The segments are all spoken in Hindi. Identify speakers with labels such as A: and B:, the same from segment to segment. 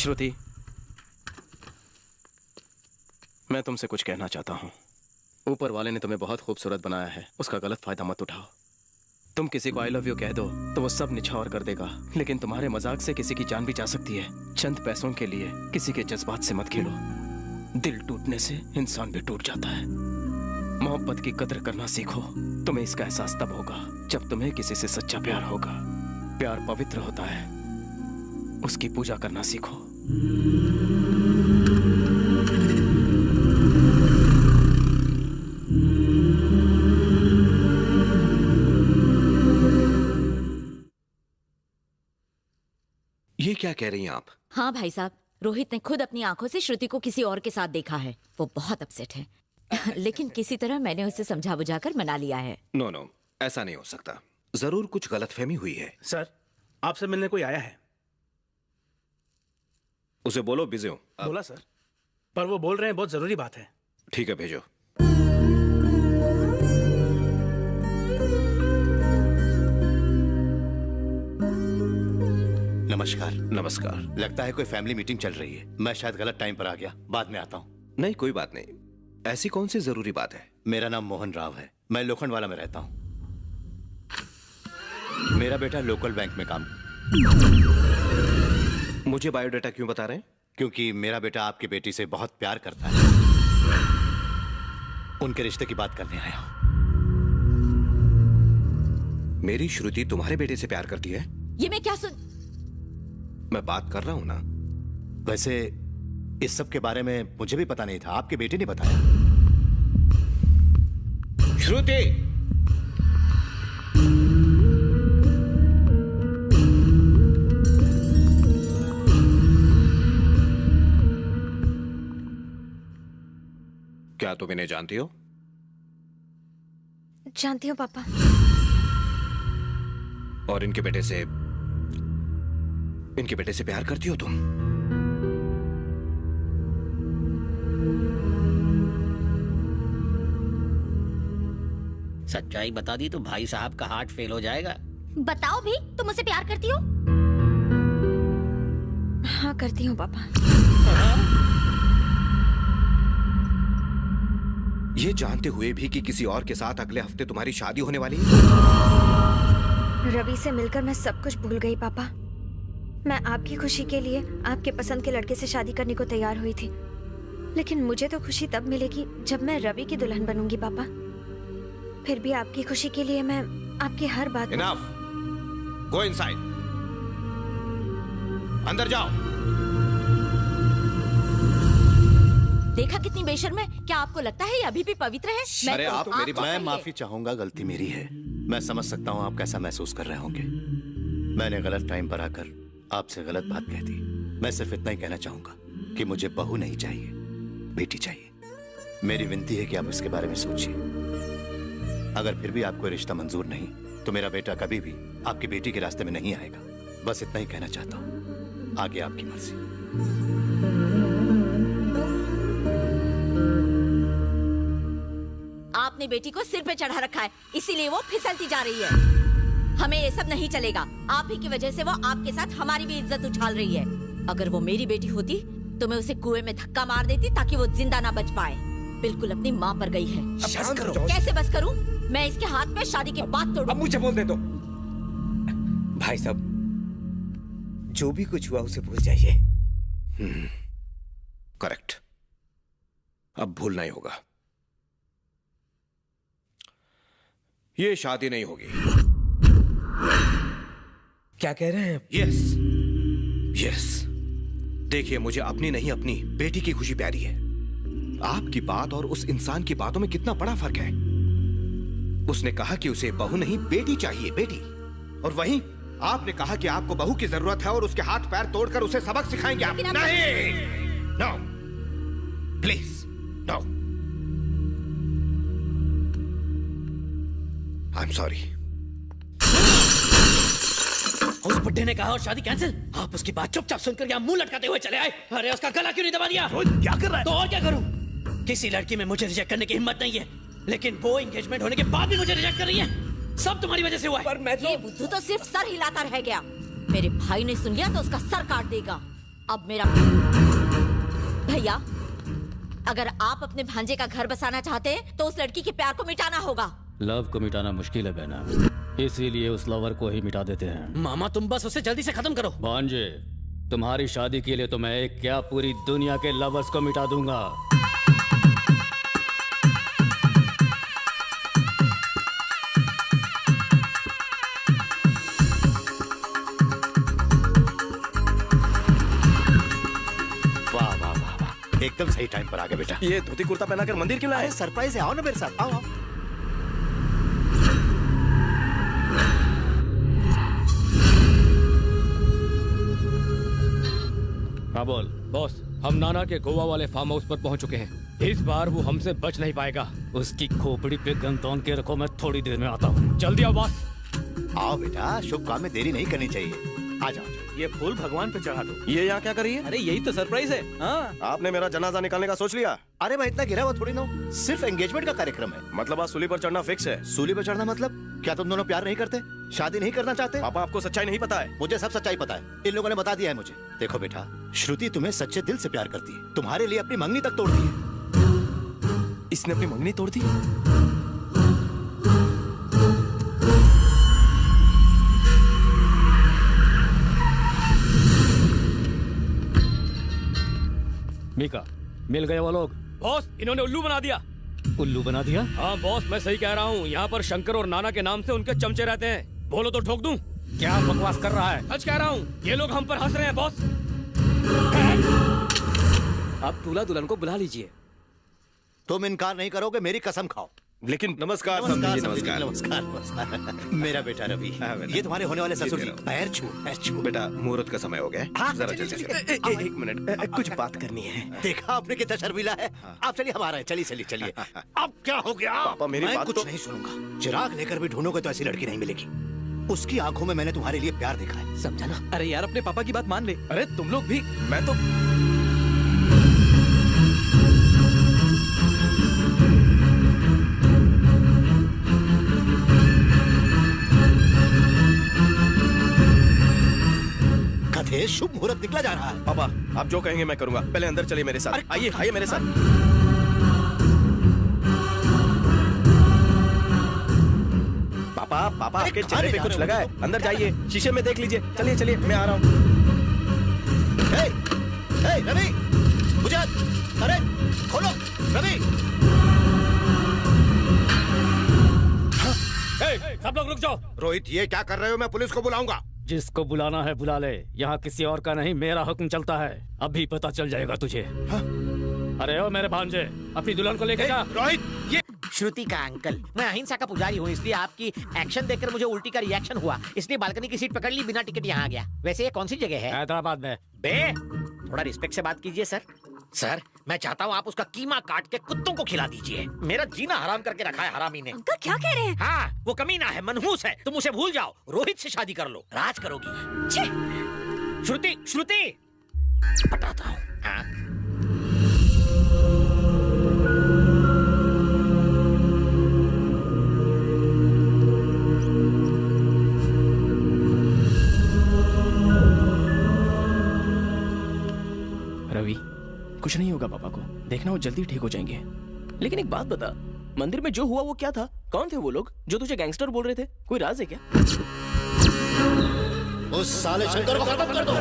A: श्रुति, मैं तुमसे कुछ कहना चाहता हूं। ऊपर वाले ने तुम्हें बहुत खूबसूरत बनाया है, उसका गलत फायदा मत उठाओ। तुम किसी को आई लव यू कह दो तो वो सब निछावर कर देगा, लेकिन तुम्हारे मजाक से किसी की जान भी जा सकती है। चंद पैसों के लिए किसी के जज्बात से मत खेलो। दिल टूटने से इंसान भी टूट जाता है। मोहब्बत की कदर करना सीखो। तुम्हें इसका एहसास तब होगा जब तुम्हें किसी से सच्चा प्यार होगा। प्यार पवित्र होता है, उसकी पूजा करना सीखो।
B: ये क्या कह रही हैं आप?
C: हाँ भाई साहब, रोहित ने खुद अपनी आंखों से श्रुति को किसी और के साथ देखा है। वो बहुत अपसेट है। लेकिन किसी तरह मैंने उसे समझा बुझाकर मना लिया है।
B: नो नो, ऐसा नहीं हो सकता। जरूर कुछ गलतफहमी हुई है।
D: सर, आपसे मिलने कोई आया है।
B: उसे बोलो बिजी हूं।
D: बोला सर, पर वो बोल रहे हैं बहुत जरूरी बात है।
B: ठीक है, भेजो।
E: नमस्कार।
B: नमस्कार।
E: लगता है कोई फैमिली मीटिंग चल रही है। मैं शायद गलत टाइम पर आ गया, बाद में आता हूँ।
B: नहीं, कोई बात नहीं। ऐसी कौन सी जरूरी बात है?
E: मेरा नाम मोहन राव है, मैं लोखंडवाला में रहता हूँ। मेरा बेटा लोकल बैंक में काम।
B: मुझे बायोडाटा क्यों बता रहे हैं?
E: क्योंकि मेरा बेटा आपकी बेटी से बहुत प्यार करता है। उनके रिश्ते की बात करने आया हूँ।
B: मेरी श्रुति तुम्हारे बेटे से प्यार करती है?
C: ये मैं क्या सुन...
B: मैं बात कर रहा हूं ना।
E: वैसे इस सब के बारे में मुझे भी पता नहीं था, आपके बेटे ने बताया।
B: श्रुति, क्या तुम इन्हें जानती हो?
F: जानती हूँ पापा।
B: और इनके बेटे से प्यार करती हो तुम?
G: सच्चाई बता दी तो भाई साहब का हार्ट फेल हो जाएगा।
F: बताओ भी, तुम मुझसे प्यार करती हो? हाँ करती हूँ पापा।
B: ये जानते हुए भी कि किसी और के साथ अगले हफ्ते तुम्हारी शादी होने वाली है?
F: रवि से मिलकर मैं सब कुछ भूल गई पापा। मैं आपकी खुशी के लिए आपके पसंद के लड़के से शादी करने को तैयार हुई थी, लेकिन मुझे तो खुशी तब मिलेगी जब मैं रवि की दुल्हन बनूंगी पापा। फिर भी आपकी खुशी के लिए मैं आपकी हर बात...
B: Enough. Go inside. अंदर जाओ।
C: देखा कितनी बेशर्म है। क्या आपको लगता है ये अभी भी पवित्र है?
E: अरे आप मेरी
C: तो
E: मैं माफी चाहूंगा, गलती मेरी है। मैं समझ सकता हूँ आप कैसा महसूस कर रहे होंगे। मैंने गलत टाइम पर आकर आपसे गलत बात कह दी। मैं सिर्फ इतना ही कहना चाहूंगा कि मुझे बहू नहीं चाहिए, बेटी चाहिए। मेरी विनती है कि आप इसके बारे में सोचिए। अगर फिर भी आपको रिश्ता मंजूर नहीं तो मेरा बेटा कभी भी आपकी बेटी के रास्ते में नहीं आएगा। बस इतना ही कहना चाहता हूँ, आगे आपकी मर्जी।
C: आपने बेटी को सिर पे चढ़ा रखा है, इसीलिए वो फिसलती जा रही है। हमें ये सब नहीं चलेगा। आप ही की वजह से वो आपके साथ हमारी भी इज्जत उछाल रही है। अगर वो मेरी बेटी होती तो मैं उसे कुएं में धक्का मार देती ताकि वो जिंदा ना बच पाए। बिल्कुल अपनी माँ पर गई है।
B: बस करो।
C: कैसे बस करूं? मैं इसके हाथ पे शादी के बाद तोड़ूं।
H: अब मुझे बोलने दो। भाई साहब, जो भी कुछ हुआ उसे भूल जाइए।
B: करेक्ट। अब भूलना ही होगा। ये शादी नहीं होगी।
H: क्या कह रहे हैं?
B: Yes yes. देखिए, मुझे अपनी नहीं अपनी बेटी की खुशी प्यारी है। आपकी बात और उस इंसान की बातों में कितना बड़ा फर्क है। उसने कहा कि उसे बहू नहीं बेटी चाहिए, बेटी। और वहीं आपने कहा कि आपको बहू की जरूरत है और उसके हाथ पैर तोड़कर उसे सबक सिखाएंगे आप। नहीं, no, please no. I am sorry.
G: उस बुड्ढे ने कहा और शादी कैंसिल। आप उसकी बात चुपचाप सुनकर यहाँ मुंह लटकाते हुए चले आए। अरे उसका गला क्यों नहीं दबा दिया?
D: क्या कर रहा है?
G: तो और क्या करूं? किसी लड़की में मुझे रिजेक्ट करने की हिम्मत नहीं है, लेकिन वो एंगेजमेंट होने के बाद भी मुझे रिजेक्ट कर रही है। सब तुम्हारी वजह से हुआ है।
H: पर मैं
C: ये बुद्धू तो सिर्फ सर हिलाता रह गया। मेरे भाई ने सुन लिया तो उसका सर काट देगा। अब मेरा भैया, अगर आप अपने भांजे का घर बसाना चाहते हैं तो उस लड़की के प्यार को मिटाना होगा।
I: लव को मिटाना मुश्किल है बहना, इसीलिए उस लवर को ही मिटा देते हैं।
G: मामा तुम बस उसे जल्दी से खत्म करो।
I: भांजे, तुम्हारी शादी के लिए तो मैं एक क्या पूरी दुनिया के लवर्स को मिटा दूंगा।
E: वाह वाह वाह वाह, एकदम सही टाइम पर आ गए बेटा।
A: ये धोती कुर्ता पहनाकर मंदिर क्यों लाए?
E: अरे सरप्राइज है, आओ ना मेरे साथ, आओ आओ।
I: हाँ बोल।
J: बॉस, हम नाना के गोवा वाले फार्म हाउस पर पहुंच चुके हैं। इस बार वो हमसे बच नहीं पाएगा।
I: उसकी खोपड़ी पे गन तौन के रखो, मैं थोड़ी देर में आता हूँ।
J: जल्दी आओ बॉस।
E: आओ बेटा, शुभ काम में देरी नहीं करनी चाहिए। आ जाओ।
D: ये फूल भगवान पे चढ़ा दो।
A: ये यहाँ क्या कर रही है?
D: अरे यही तो सरप्राइज है। हाँ,
A: आपने मेरा जनाजा निकालने का सोच लिया?
E: अरे मैं इतना गिरा हुआ थोड़ी ना हूँ, सिर्फ एंगेजमेंट का कार्यक्रम है।
A: मतलब आज सूली पर चढ़ना फिक्स है?
E: सूली पर चढ़ना मतलब क्या तुम दोनों प्यार नहीं करते, शादी नहीं करना चाहते?
A: पापा, आपको सच्चाई नहीं पता है?
E: मुझे सब सच्चाई पता है, इन लोगों ने बता दिया है मुझे। देखो बेटा, श्रुति तुम्हें सच्चे दिल से प्यार करती है, तुम्हारे लिए अपनी मंगनी तक तोड़ दी है।
A: इसने अपनी मंगनी तोड़ दी?
I: मीका, मिल गए वो लोग?
J: बॉस, इन्होंने उल्लू बना दिया।
I: उल्लू बना दिया?
J: हाँ बॉस, मैं सही कह रहा हूँ। यहाँ पर शंकर और नाना के नाम से उनके चमचे रहते हैं। बोलो तो ठोक दूं?
I: क्या बकवास कर रहा है?
J: सच कह रहा हूँ, ये लोग हम पर हंस रहे हैं बॉस।
A: आप दूल्हा दुल्हन को बुला लीजिए।
E: तुम इनकार नहीं करोगे, मेरी कसम खाओ।
A: लेकिन नमस्कार
E: नमस्कार
A: समझिए,
E: नमस्कार नमस्कार नमस्कार। मेरा बेटा रवि, ये तुम्हारे होने वाले ससुर जी। पैर छू, पैर छू।
B: बेटा, मुहूर्त का समय हो गया है, जरा जल्दी चलो।
A: एक मिनट, कुछ बात करनी है।
E: देखा आपने कितना शर्मिला है। आप चलिए, हम आ रहे हैं। चलिए चलिए चलिए। अब क्या हो गया?
A: पापा, मेरी
E: मैं
A: बात
E: कुछ
A: तो-
E: नहीं सुनूंगा। चिराग लेकर भी ढूंढोगे तो ऐसी लड़की नहीं मिलेगी। उसकी आंखों में मैंने तुम्हारे लिए प्यार देखा है, समझा ना?
D: अरे यार, अपने पापा की बात मान ले।
A: अरे तुम लोग भी। मैं तो
E: कथे शुभ मुहूर्त निकला जा रहा है।
A: पापा, आप जो कहेंगे मैं करूंगा। पहले अंदर चलिए मेरे साथ। आइए आइए मेरे साथ। पापा पापा,
E: अरे
A: आपके
E: कहाँ
A: चेहरे
E: ले
A: पे
E: जा
A: कुछ
E: रहे हो?
A: लगा है, अंदर जाइए, शीशे में देख लीजिए। चलिए चलिए, मैं आ रहा हूँ।
E: हे, हे, रवि, गुजर, अरे खोलो, रवि।
J: सब लोग रुक जाओ।
B: रोहित, ये क्या कर रहे हो? मैं पुलिस को बुलाऊंगा।
I: जिसको बुलाना है बुला ले, यहाँ किसी और का नहीं, मेरा हुक्म चलता है। अभी पता चल जाएगा तुझे। अरे ओ मेरे भांजे, अपनी दुल्हन को लेके जा।
B: रोहित, ये
K: श्रुति का अंकल, मैं अहिंसा का पुजारी हूँ, इसलिए आपकी एक्शन देखकर मुझे उल्टी का रिएक्शन हुआ, इसलिए बालकनी की सीट पकड़ ली, बिना टिकट यहाँ आ गया। वैसे ये कौन सी जगह है?
I: हैदराबाद में।
K: बे, थोड़ा रिस्पेक्ट से बात कीजिए सर। सर, मैं चाहता हूँ आप उसका कीमा काट के कुत्तों को खिला दीजिए। मेरा जीना हराम करके रखा है हरामी ने।
F: अंकल क्या कह रहे हैं?
K: हाँ, वो कमीना है, मनहूस है। तुम उसे भूल जाओ, रोहित से शादी कर लो, राज करोगी।
F: छे!
K: श्रुति, श्रुति, बताता हूँ। हाँ,
A: रवि, कुछ नहीं होगा पापा को, देखना वो जल्दी ठीक हो जाएंगे। लेकिन एक बात बता, मंदिर में जो हुआ वो क्या था? कौन थे वो लोग जो तुझे गैंगस्टर बोल रहे थे? कोई राज है क्या?
E: उस साले शंकर को खत्म कर दो।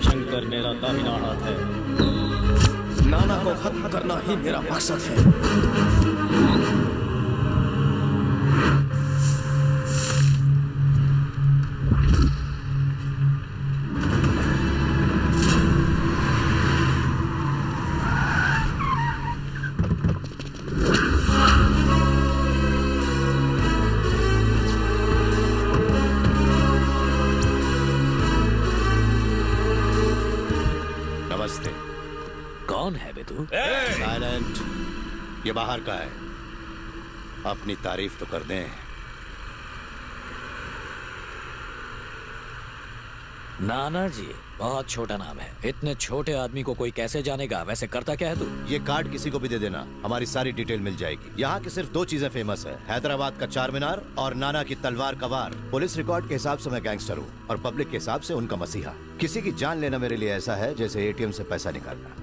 I: शंकर मेरा दाहिना हाथ है।
A: नाना को खत्म करना ही मेरा मकसद है।
E: नमस्ते।
I: कौन है बे तू?
E: साइलेंट। ये बाहर का है, अपनी तारीफ तो कर दें।
I: नाना जी बहुत छोटा नाम है, इतने छोटे आदमी को कोई कैसे जानेगा? वैसे करता क्या है तू?
E: ये कार्ड किसी को भी दे देना, हमारी सारी डिटेल मिल जाएगी। यहाँ की सिर्फ 2 चीजें फेमस है, हैदराबाद का चार मीनार और नाना की तलवार का वार। पुलिस रिकॉर्ड के हिसाब से मैं गैंगस्टर हूँ और पब्लिक के हिसाब से उनका मसीहा। किसी की जान लेना मेरे लिए ऐसा है जैसे एटीएम से पैसा निकालना।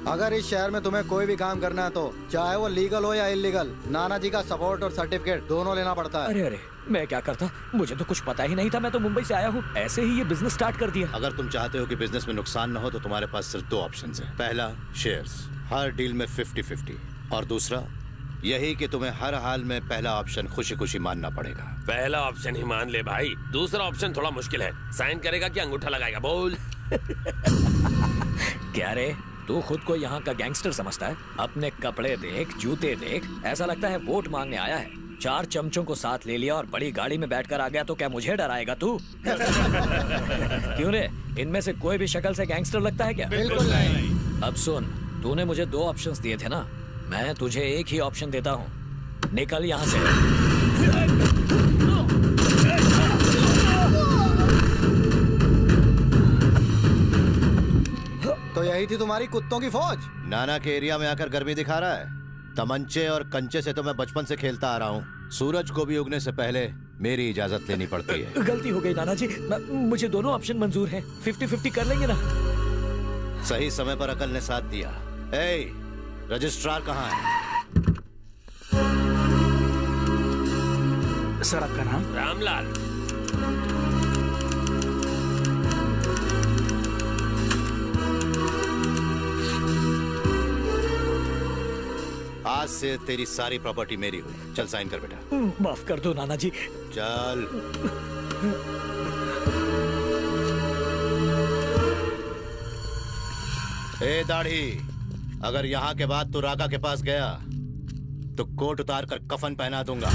L: अगर इस शहर में तुम्हें कोई भी काम करना है तो चाहे वो लीगल हो या इलीगल, नाना जी का सपोर्ट और सर्टिफिकेट दोनों लेना पड़ता है।
I: अरे अरे, मैं क्या करता, मुझे तो कुछ पता ही नहीं था। मैं तो मुंबई से आया हूँ, ऐसे ही ये बिजनेस स्टार्ट कर दिया।
E: अगर तुम चाहते हो कि बिजनेस में नुकसान न हो तो तुम्हारे पास सिर्फ 2 ऑप्शंस हैं। पहला, शेयर्स, हर डील में 50-50, और दूसरा यही कि तुम्हें हर हाल में पहला ऑप्शन खुशी खुशी मानना पड़ेगा।
J: पहला ऑप्शन ही मान ले भाई, दूसरा ऑप्शन थोड़ा मुश्किल है। साइन करेगा कि अंगूठा लगाएगा? बोल।
I: क्या रे, तू खुद को यहाँ का गैंगस्टर समझता है? अपने कपड़े देख, जूते देख, ऐसा लगता है वोट मांगने आया है। 4 चमचों को साथ ले लिया और बड़ी गाड़ी में बैठकर आ गया तो क्या मुझे डराएगा तू? क्यों रे, इनमें से कोई भी शक्ल से गैंगस्टर लगता है क्या?
L: बिल्कुल नहीं।
I: अब सुन, तूने मुझे 2 ऑप्शंस दिए थे ना, मैं तुझे एक ही ऑप्शन देता हूँ, निकल यहाँ से।
L: तो यही थी तुम्हारी कुत्तों की फौज।
E: नाना के एरिया में आकर गर्मी दिखा रहा है। तमंचे और कंचे से तो मैं बचपन से खेलता आ रहा हूँ। सूरज को भी उगने से पहले मेरी इजाजत लेनी पड़ती है।
I: गलती हो गई नाना जी, मुझे दोनों ऑप्शन मंजूर हैं। 50-50 कर लेंगे ना?
E: सही समय पर अकल ने साथ दिया। ए, रजिस्ट्रार कहाँ है?
D: सर आपका नाम?
J: रामलाल।
E: आज से तेरी सारी प्रॉपर्टी मेरी हुई। चल साइन कर बेटा।
I: माफ कर दो नाना जी।
E: चल। ए दाढ़ी, अगर यहाँ के बाद तू राका के पास गया तो कोट उतार कर कफन पहना दूंगा।